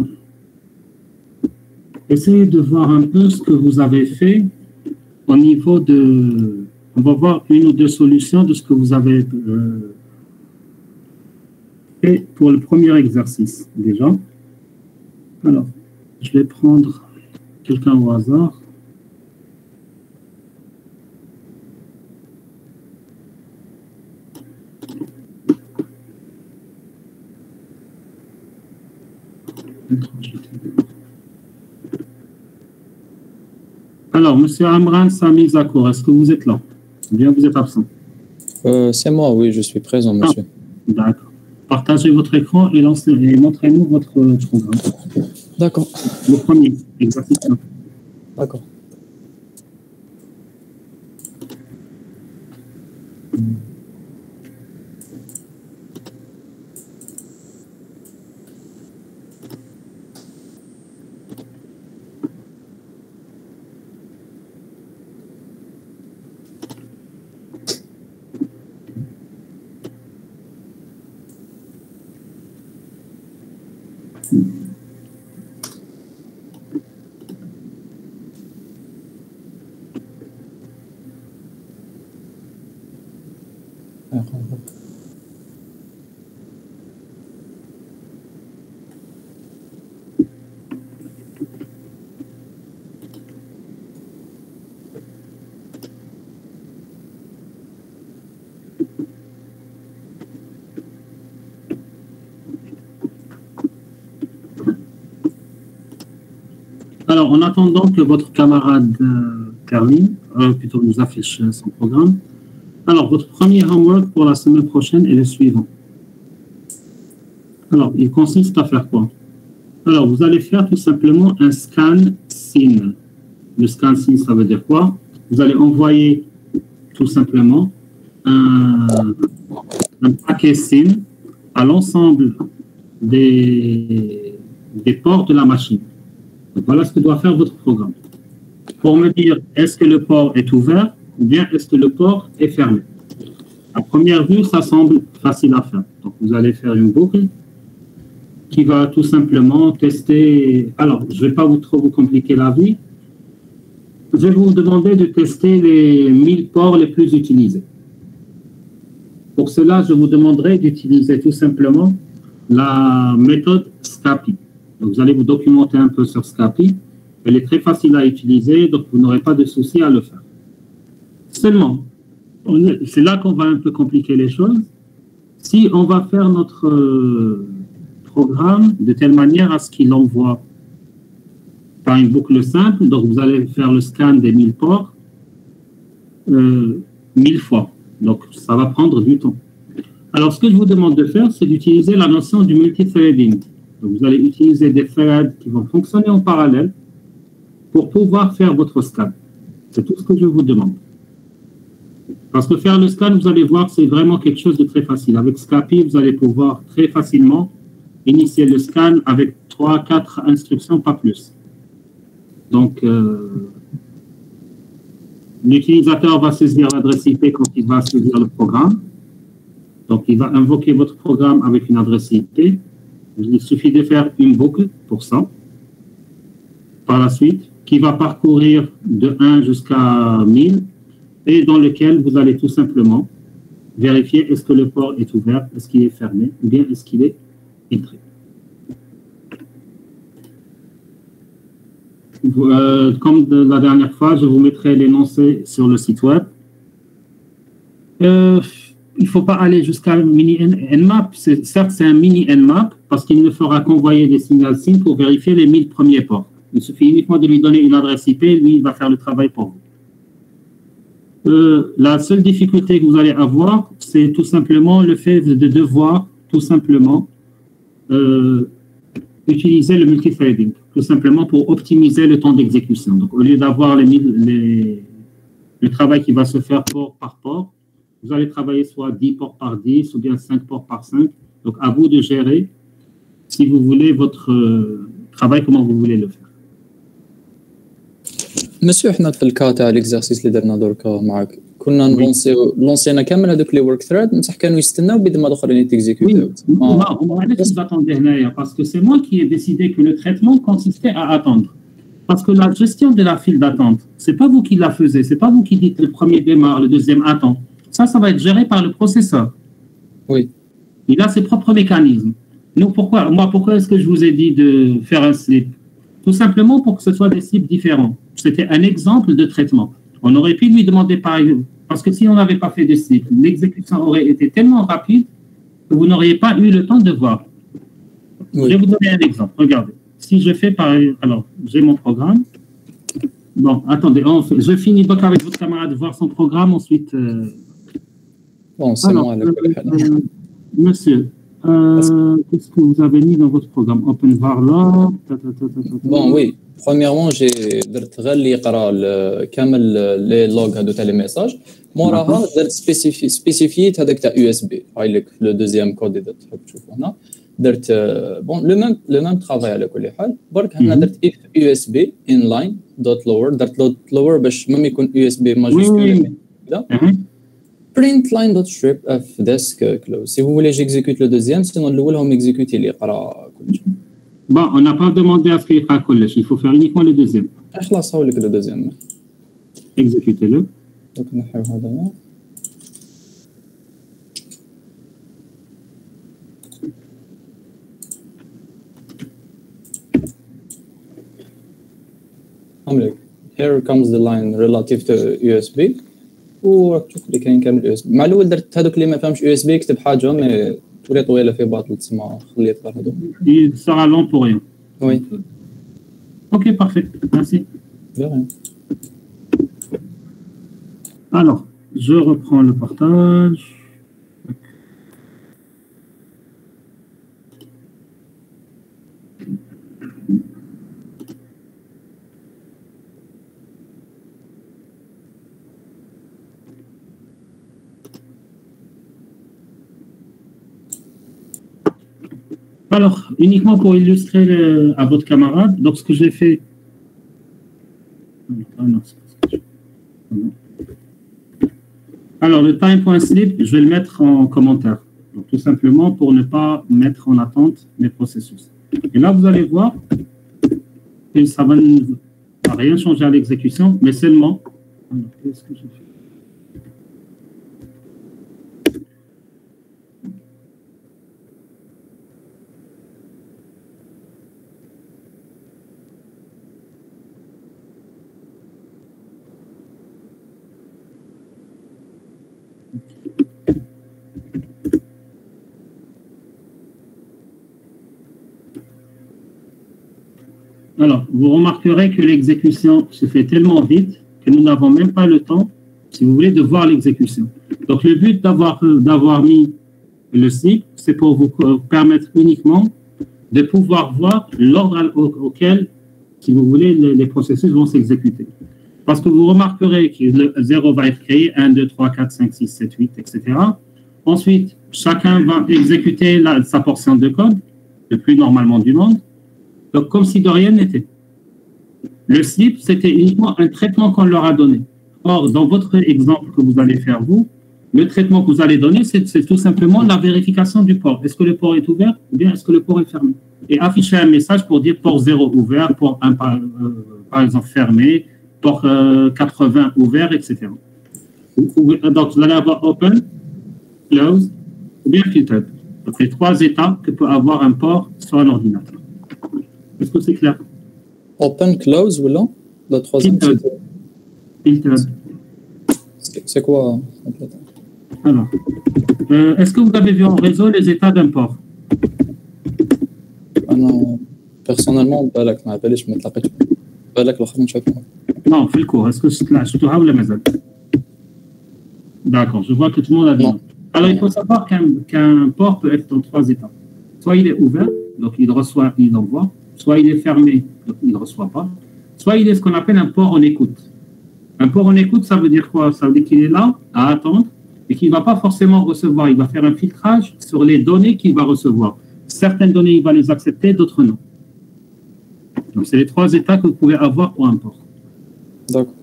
essayer de voir un peu ce que vous avez fait au niveau de... On va voir une ou deux solutions de ce que vous avez fait pour le premier exercice, déjà. Alors, je vais prendre quelqu'un au hasard. Alors, M. Amran Sami Zakour, est-ce que vous êtes là? Ou bien vous êtes absent? C'est moi, oui, je suis présent, monsieur. D'accord. Partagez votre écran et montrez-nous votre programme. D'accord. Le premier exercice. D'accord. Alors, en attendant que votre camarade termine, plutôt nous affiche son programme, alors, votre premier homework pour la semaine prochaine est le suivant. Alors, il consiste à faire quoi? Alors, vous allez faire tout simplement un scan SYN. Le scan SYN, ça veut dire quoi? Vous allez envoyer tout simplement un paquet SYN à l'ensemble des ports de la machine. Donc, voilà ce que doit faire votre programme. Pour me dire, est-ce que le port est ouvert ou bien est-ce que le port est fermé? À première vue, ça semble facile à faire. Donc, vous allez faire une boucle qui va tout simplement tester... Alors, je ne vais pas trop vous compliquer la vie. Je vais vous demander de tester les 1000 ports les plus utilisés. Pour cela, je vous demanderai d'utiliser tout simplement la méthode SCAPI. Donc, vous allez vous documenter un peu sur SCAPI. Elle est très facile à utiliser, donc vous n'aurez pas de souci à le faire. Seulement, c'est là qu'on va un peu compliquer les choses. Si on va faire notre programme de telle manière à ce qu'il envoie par une boucle simple, donc vous allez faire le scan des 1000 ports 1000 fois. Donc, ça va prendre du temps. Alors, ce que je vous demande de faire, c'est d'utiliser la notion du multithreading. Donc, vous allez utiliser des threads qui vont fonctionner en parallèle pour pouvoir faire votre scan. C'est tout ce que je vous demande. Parce que faire le scan, vous allez voir, c'est vraiment quelque chose de très facile. Avec SCAPI, vous allez pouvoir très facilement initier le scan avec 3-4 instructions, pas plus. Donc, l'utilisateur va saisir l'adresse IP quand il va saisir le programme. Donc, il va invoquer votre programme avec une adresse IP. Il suffit de faire une boucle pour ça. Par la suite, qui va parcourir de 1 jusqu'à 1000 et dans lequel vous allez tout simplement vérifier est-ce que le port est ouvert, est-ce qu'il est fermé ou bien est-ce qu'il est entré. Comme la dernière fois, je vous mettrai l'énoncé sur le site web. Il ne faut pas aller jusqu'à mini Nmap. Certes, c'est un mini Nmap parce qu'il ne fera qu'envoyer des signaux SIM pour vérifier les 1000 premiers ports. Il suffit uniquement de lui donner une adresse IP, lui, il va faire le travail pour vous. La seule difficulté que vous allez avoir, c'est tout simplement le fait de devoir, tout simplement, utiliser le multithreading, tout simplement pour optimiser le temps d'exécution. Donc, au lieu d'avoir le travail qui va se faire port par port, vous allez travailler soit 10 ports par 10 ou bien 5 ports par 5. Donc, à vous de gérer, si vous voulez, votre travail, comment vous voulez le faire. مسيو حنا في الكا تاع ليكزارسيس اللي درنا دركا معاك كنا لونسينا كامل هذوك لي ورك ثريد بصح كانوا يستناو بيد ما الاخرين يتيكزيكوتيو علاش d'attendre هنايا parce que c'est moi qui ai décidé que le traitement consistait à attendre parce que la gestion de la file d'attente c'est pas vous qui la faisiez, c'est pas vous qui dites le premier démarre, le deuxième attend. Ça va être géré par le processeur. Oui. Il a ses propres mécanismes. Nous pourquoi est-ce que je vous ai dit de faire un slip? Tout simplement pour que ce soit des slips différents. C'était un exemple de traitement. On aurait pu lui demander par exemple, parce que si on n'avait pas fait de slip, l'exécution aurait été tellement rapide que vous n'auriez pas eu le temps de voir. Oui. Je vais vous donner un exemple. Regardez. Si je fais par alors, j'ai mon programme. Bon, attendez, je finis donc avec votre camarade voir son programme, ensuite. Bon, c'est moi. Monsieur. Qu'est-ce que vous avez mis dans votre programme OpenVar là. Bon, oui. Premièrement, j'ai درت غير اللي يقرا كامل لي لوغ هادو تاع لي ميساج موراها درت سبيسيفيت هذاك تاع يو اس بي هاي لك لو دوزيام كود اذا تحب تشوفه هنا درت بون لو ميم ترافاي على كل حال برك هنا درت اف يو اس بي ان لاين دوت لور درت لور باش ميم يكون يو اس بي ماجيسكول كذا print line dot strip f desk close si vous voulez j'exécute le deuxième sinon الاول هم exécuter اللي يقرا كل شيء. Bon, on n'a pas demandé à ce qu'il y ait collège. Il faut faire uniquement le deuxième. خلاص هاولك le deuxième. Exécutez-le. Donc نحيو هذا. عملك. Here comes the line relative to USB. وراك تشوف اللي كاين كامل USB. مع الأول درت هذوك اللي ما فهمش USB كتب حاجة مي تولي طويلة في باطل تسمى خليت غير هذوك. Il sera long pour rien. Oui. Ok, parfait. Merci. De rien. Alors, je reprends le partage. Alors, uniquement pour illustrer à votre camarade, donc ce que j'ai fait. Alors, le time.slip, je vais le mettre en commentaire. Donc, tout simplement pour ne pas mettre en attente mes processus. Et là, vous allez voir que ça va rien changer à l'exécution, mais seulement. Alors, qu'est-ce que j'ai fait? Alors, vous remarquerez que l'exécution se fait tellement vite que nous n'avons même pas le temps, si vous voulez, de voir l'exécution. Donc, le but d'avoir mis le slip, c'est pour vous permettre uniquement de pouvoir voir l'ordre auquel, si vous voulez, les processus vont s'exécuter. Parce que vous remarquerez que le 0 va être créé, 1, 2, 3, 4, 5, 6, 7, 8, etc. Ensuite, chacun va exécuter sa portion de code, le plus normalement du monde. Donc, comme si de rien n'était. Le slip, c'était uniquement un traitement qu'on leur a donné. Or, dans votre exemple que vous allez faire, vous, le traitement que vous allez donner, c'est tout simplement la vérification du port. Est-ce que le port est ouvert ou bien est-ce que le port est fermé? Et afficher un message pour dire port 0 ouvert, port 1 par exemple fermé, port 80 ouvert, etc. Donc, vous allez avoir open, close ou bien filtered. Donc, les trois étapes que peut avoir un port sur un ordinateur. Est-ce que c'est clair? Open, close, ou là? La troisième, Filtered. c'est quoi? Alors, est-ce que vous avez vu en réseau les états d'un port? أنا personnellement بالك ما باليش ما تلاقيتش بالك الآخر نشوفهم. Non, في الكور. Est-ce que شفتوها ولا مازال? D'accord, je vois que tout le monde a vu. Non. Alors, il faut savoir qu'un port peut être dans 3 états. Soit il est ouvert, donc il reçoit, il envoie. Soit il est fermé, donc il ne reçoit pas. Soit il est ce qu'on appelle un port en écoute. Un port en écoute, ça veut dire quoi? Ça veut dire qu'il est là à attendre et qu'il ne va pas forcément recevoir. Il va faire un filtrage sur les données qu'il va recevoir. Certaines données, il va les accepter, d'autres non. Donc, c'est les 3 états que vous pouvez avoir pour un port. D'accord.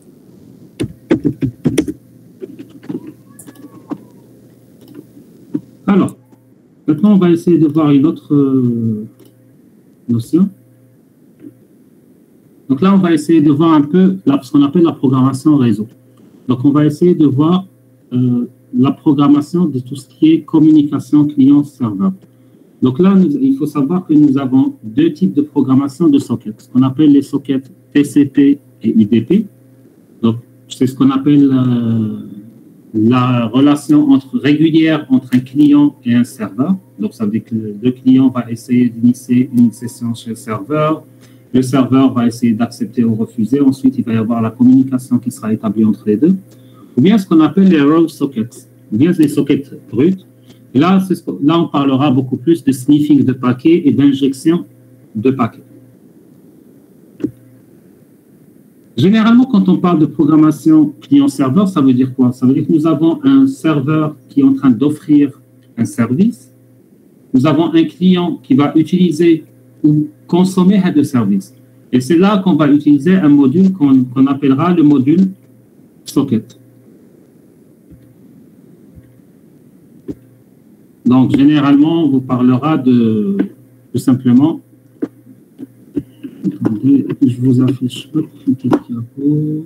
Alors, maintenant, on va essayer de voir une autre notion. Donc là, on va essayer de voir un peu ce qu'on appelle la programmation réseau. Donc, on va essayer de voir la programmation de tout ce qui est communication client-serveur. Donc là, il faut savoir que nous avons 2 types de programmation de sockets, ce qu'on appelle les sockets TCP et UDP. Donc, c'est ce qu'on appelle la relation régulière entre un client et un serveur. Donc, ça veut dire que le client va essayer d'initier une session chez le serveur. Le serveur va essayer d'accepter ou refuser. Ensuite, il va y avoir la communication qui sera établie entre les deux. Ou bien ce qu'on appelle les raw sockets, ou bien les sockets bruts. Et là, là, on parlera beaucoup plus de sniffing de paquets et d'injection de paquets. Généralement, quand on parle de programmation client-serveur, ça veut dire quoi? Ça veut dire que nous avons un serveur qui est en train d'offrir un service. Nous avons un client qui va utiliser ou consommer de service. Et c'est là qu'on va utiliser un module qu'on appellera le module socket. Donc, généralement, on vous parlera de tout simplement. Attendez, je vous affiche une petite diapo.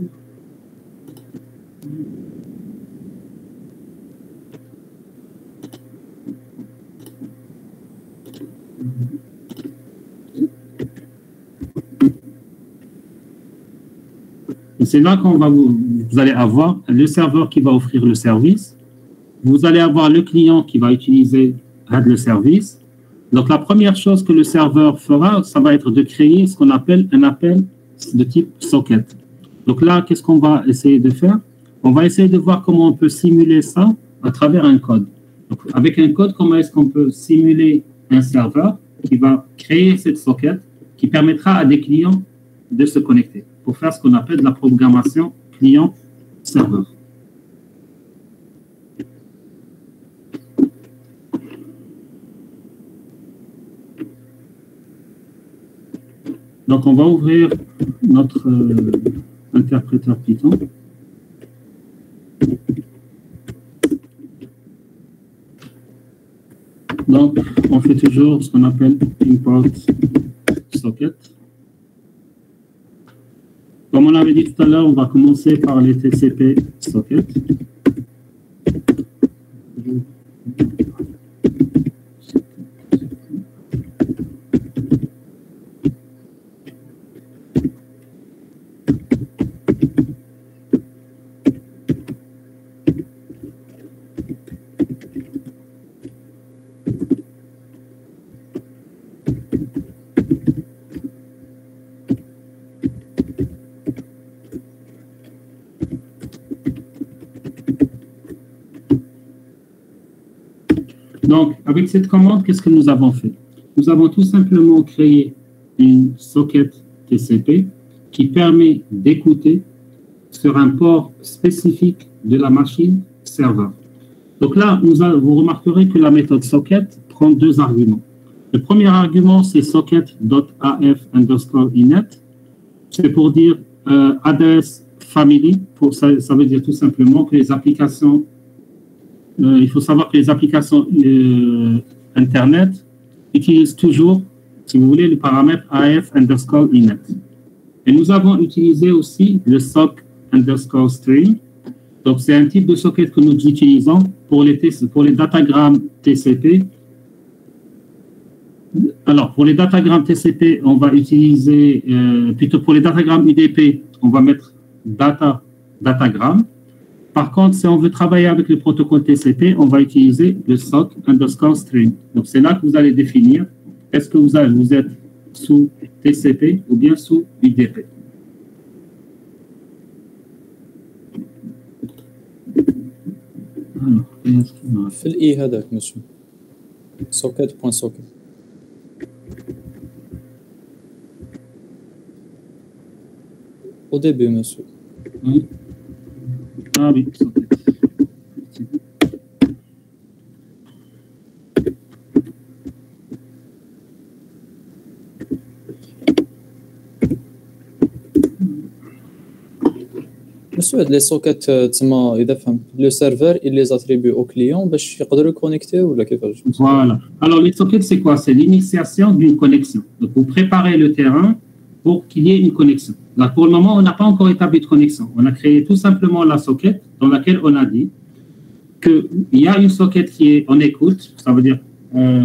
Et c'est là qu'on va vous allez avoir le serveur qui va offrir le service. Vous allez avoir le client qui va utiliser le service. Donc, la première chose que le serveur fera, ça va être de créer ce qu'on appelle un appel de type socket. Donc là, qu'est-ce qu'on va essayer de faire? On va essayer de voir comment on peut simuler ça à travers un code. Donc, avec un code, comment est-ce qu'on peut simuler un serveur qui va créer cette socket qui permettra à des clients de se connecter pour faire ce qu'on appelle de la programmation client-serveur. Donc, on va ouvrir notre interpréteur Python. Donc, on fait toujours ce qu'on appelle import socket. Comme on avait dit tout à l'heure, on va commencer par les TCP sockets. Donc, avec cette commande, qu'est-ce que nous avons fait? Nous avons tout simplement créé une socket TCP qui permet d'écouter sur un port spécifique de la machine serveur. Donc là, vous remarquerez que la méthode socket prend 2 arguments. Le premier argument, c'est socket.af_inet. C'est pour dire address family. Ça veut dire tout simplement que les applications il faut savoir que les applications Internet utilisent toujours, si vous voulez, le paramètre AF_inet. Et nous avons utilisé aussi le sock_string. Donc, c'est un type de socket que nous utilisons pour les datagrammes TCP Alors, pour les datagrammes TCP, on va utiliser, plutôt pour les datagrammes UDP, on va mettre datagramme. Par contre, si on veut travailler avec le protocole TCP, on va utiliser le sock underscore string. Donc, c'est là que vous allez définir est-ce que vous êtes sous TCP ou bien sous UDP. Alors, في الإي هذاك monsieur socket.socket au début monsieur. Oui. Ah oui, socket. Monsieur, les sockets, le serveur, il les attribue aux clients, باش يقدروا connecter ou كيفاش. Voilà. Alors, les sockets, c'est quoi? C'est l'initiation d'une connexion. Donc, vous préparez le terrain pour qu'il y ait une connexion. Là, pour le moment, on n'a pas encore établi de connexion. On a créé tout simplement la socket dans laquelle on a dit qu'il y a une socket qui est en écoute. Ça veut dire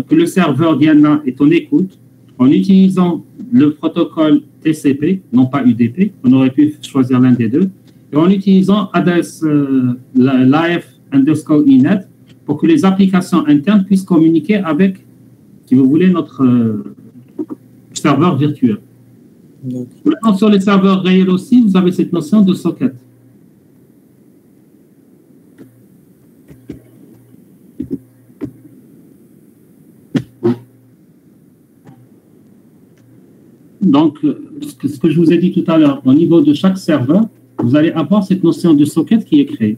que le serveur Diana est en écoute en utilisant le protocole TCP, non pas UDP. On aurait pu choisir l'un des deux. Et en utilisant adresse l'AF underscore inet pour que les applications internes puissent communiquer avec, si vous voulez, notre serveur virtuel. Maintenant, sur les serveurs réels aussi, vous avez cette notion de socket. Donc, ce que je vous ai dit tout à l'heure, au niveau de chaque serveur, vous allez avoir cette notion de socket qui est créée.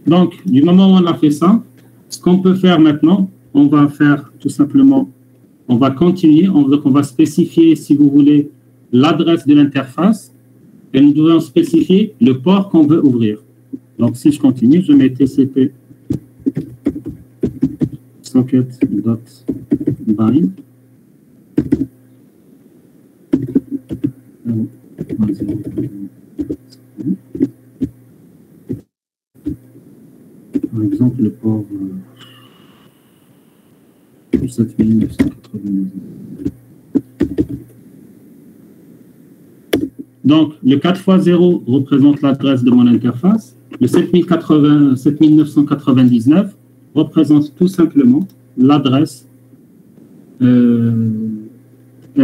Donc, du moment où on a fait ça, ce qu'on peut faire maintenant, on va faire tout simplement, on va continuer, on va spécifier, si vous voulez, l'adresse de l'interface et nous devons spécifier le port qu'on veut ouvrir. Donc, si je continue, je mets TCP socket.bind. Par exemple, le port 7999. Donc, le 4x0 représente l'adresse de mon interface. Le 7999 représente tout simplement l'adresse,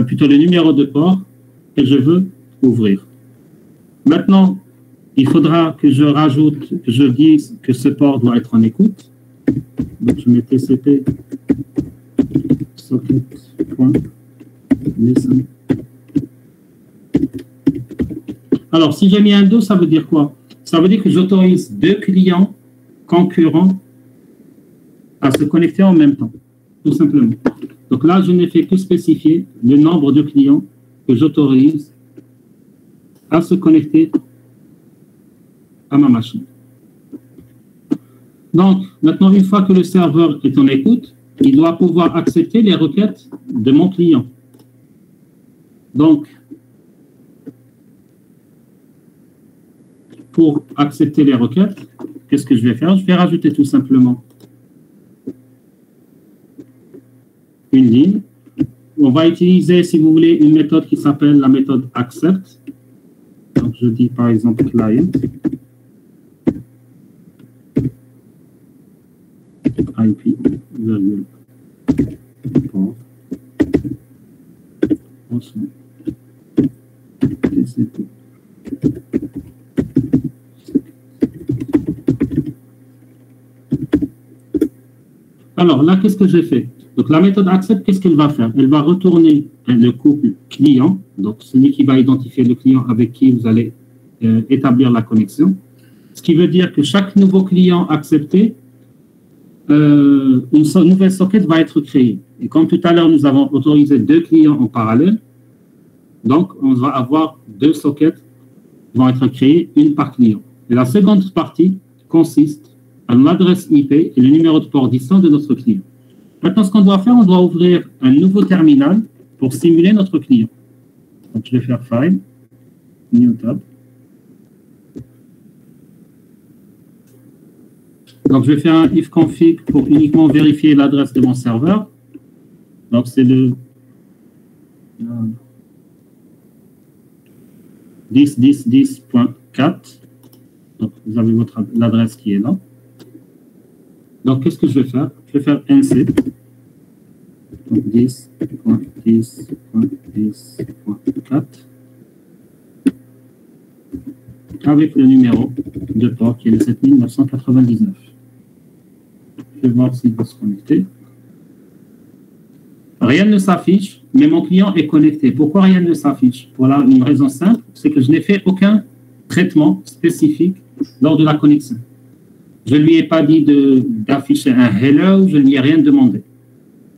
plutôt le numéro de port que je veux ouvrir. Maintenant, il faudra que je rajoute, que je dise que ce port doit être en écoute. Donc, je mets TCP socket.listen. Alors, si j'ai mis un 2, ça veut dire quoi? Ça veut dire que j'autorise deux clients concurrents à se connecter en même temps, tout simplement. Donc là, je n'ai fait que spécifier le nombre de clients que j'autorise à se connecter à ma machine. Donc, maintenant, une fois que le serveur est en écoute, il doit pouvoir accepter les requêtes de mon client. Donc, pour accepter les requêtes, qu'est-ce que je vais faire? Je vais rajouter tout simplement une ligne. On va utiliser, si vous voulez, une méthode qui s'appelle la méthode accept. Donc, je dis par exemple client IP virgule port ensuite TCP. Alors là, qu'est-ce que j'ai fait? Donc la méthode accept, qu'est-ce qu'elle va faire? Elle va retourner le couple client, donc celui qui va identifier le client avec qui vous allez établir la connexion. Ce qui veut dire que chaque nouveau client accepté, une nouvelle socket va être créée. Et comme tout à l'heure, nous avons autorisé deux clients en parallèle, donc on va avoir deux sockets qui vont être créées, une par client. Et la seconde partie consiste à l'adresse IP et le numéro de port distant de notre client. Maintenant, ce qu'on doit faire, on doit ouvrir un nouveau terminal pour simuler notre client. Donc, je vais faire File, New Tab. Donc, je vais faire un if config pour uniquement vérifier l'adresse de mon serveur. Donc, c'est le 10.10.10.4. Donc, vous avez l'adresse qui est là. Donc, qu'est-ce que je vais faire? Je vais faire NC. Donc, 10.10.10.4 avec le numéro de port qui est le 7999. Je vais voir s'il va se connecter. Rien ne s'affiche, mais mon client est connecté. Pourquoi rien ne s'affiche? Voilà une raison simple, c'est que je n'ai fait aucun traitement spécifique lors de la connexion. Je ne lui ai pas dit d'afficher un hello, je ne lui ai rien demandé.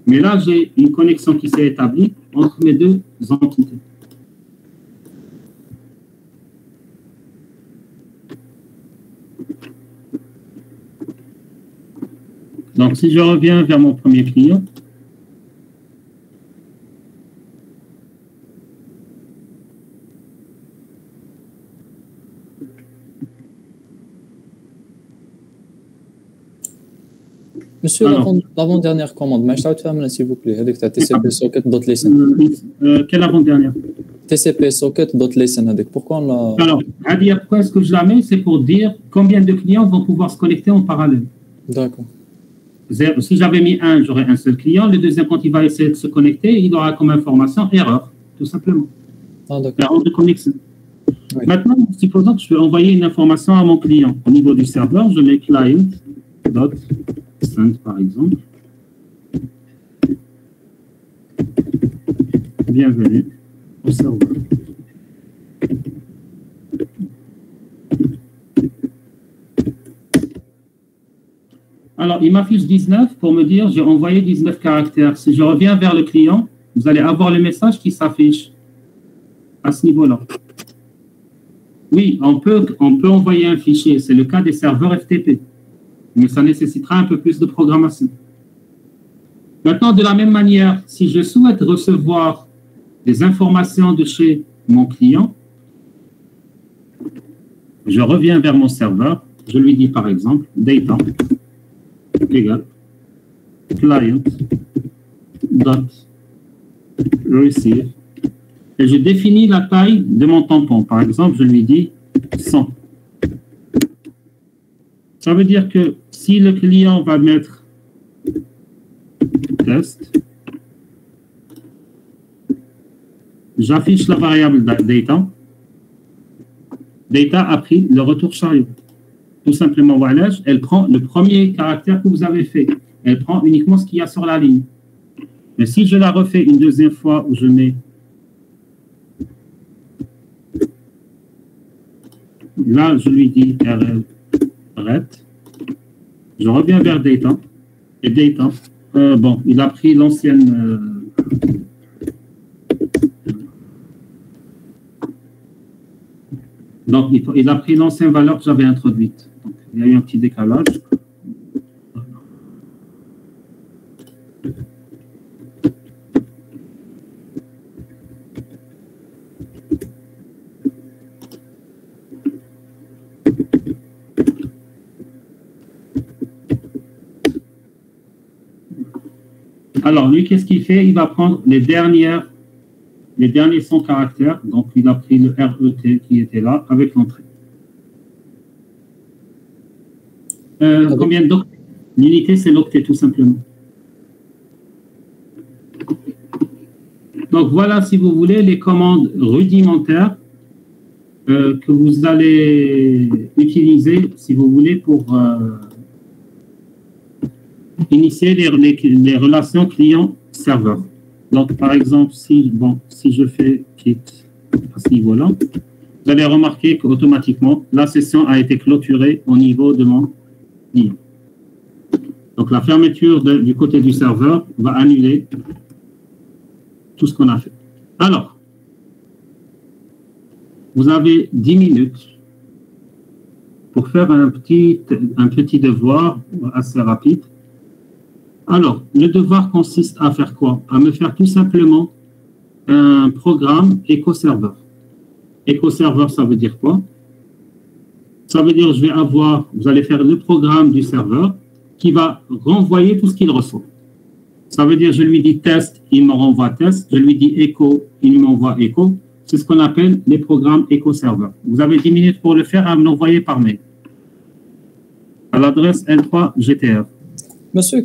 Mais là, j'ai une connexion qui s'est établie entre mes deux entités. Donc, si je reviens vers mon premier client, Monsieur, l'avant-dernière commande, mais je t'ai s'il vous plaît, avec ta TCP socket.listen. Quelle avant-dernière? TCP socket.listen, pourquoi on l'a... Alors, pourquoi est-ce que je la mets? C'est pour dire combien de clients vont pouvoir se connecter en parallèle. D'accord. Si j'avais mis un, j'aurais un seul client. Le deuxième, quand il va essayer de se connecter, il aura comme information erreur, tout simplement. Ah, d'accord. Erreur de connexion. Oui. Maintenant, supposons que je vais envoyer une information à mon client. Au niveau du serveur, je mets client.send par exemple. Bienvenue au serveur. Alors, il m'affiche 19 pour me dire j'ai envoyé 19 caractères. Si je reviens vers le client, vous allez avoir le message qui s'affiche à ce niveau-là. Oui, on peut envoyer un fichier. C'est le cas des serveurs FTP. Mais ça nécessitera un peu plus de programmation. Maintenant, de la même manière, si je souhaite recevoir des informations de chez mon client, je reviens vers mon serveur. Je lui dis par exemple data égal client dot receive et je définis la taille de mon tampon. Par exemple, je lui dis 100. Ça veut dire que si le client va mettre test, j'affiche la variable data. Data a pris le retour chariot. Tout simplement, voilà, elle prend le premier caractère que vous avez fait. Elle prend uniquement ce qu'il y a sur la ligne. Mais si je la refais une deuxième fois où je mets là, je lui dis RL ret. Je reviens vers data. Et data, bon, il a pris l'ancienne. Donc, il a pris l'ancienne valeur que j'avais introduite. Donc, il y a eu un petit décalage. Alors, lui, qu'est-ce qu'il fait? Il va prendre les derniers 100 caractères. Donc, il a pris le RET qui était là avec l'entrée. Combien d'octets? L'unité, c'est l'octet, tout simplement. Donc, voilà, si vous voulez, les commandes rudimentaires que vous allez utiliser, si vous voulez, pour initier les relations client-serveur. Donc, par exemple, si je fais quitte à ce niveau-là, vous allez remarquer qu'automatiquement, la session a été clôturée au niveau de mon client. Donc, la fermeture du côté du serveur va annuler tout ce qu'on a fait. Alors, vous avez 10 minutes pour faire un petit devoir assez rapide. Alors, le devoir consiste à faire quoi? À me faire tout simplement un programme éco-serveur. Éco-serveur, ça veut dire quoi? Ça veut dire, vous allez faire le programme du serveur qui va renvoyer tout ce qu'il reçoit. Ça veut dire, je lui dis test, il me renvoie test. Je lui dis echo, il m'envoie echo. C'est ce qu'on appelle les programmes echo-serveur. Vous avez 10 minutes pour le faire et me l'envoyer par mail. À l'adresse L3 GTR. Monsieur,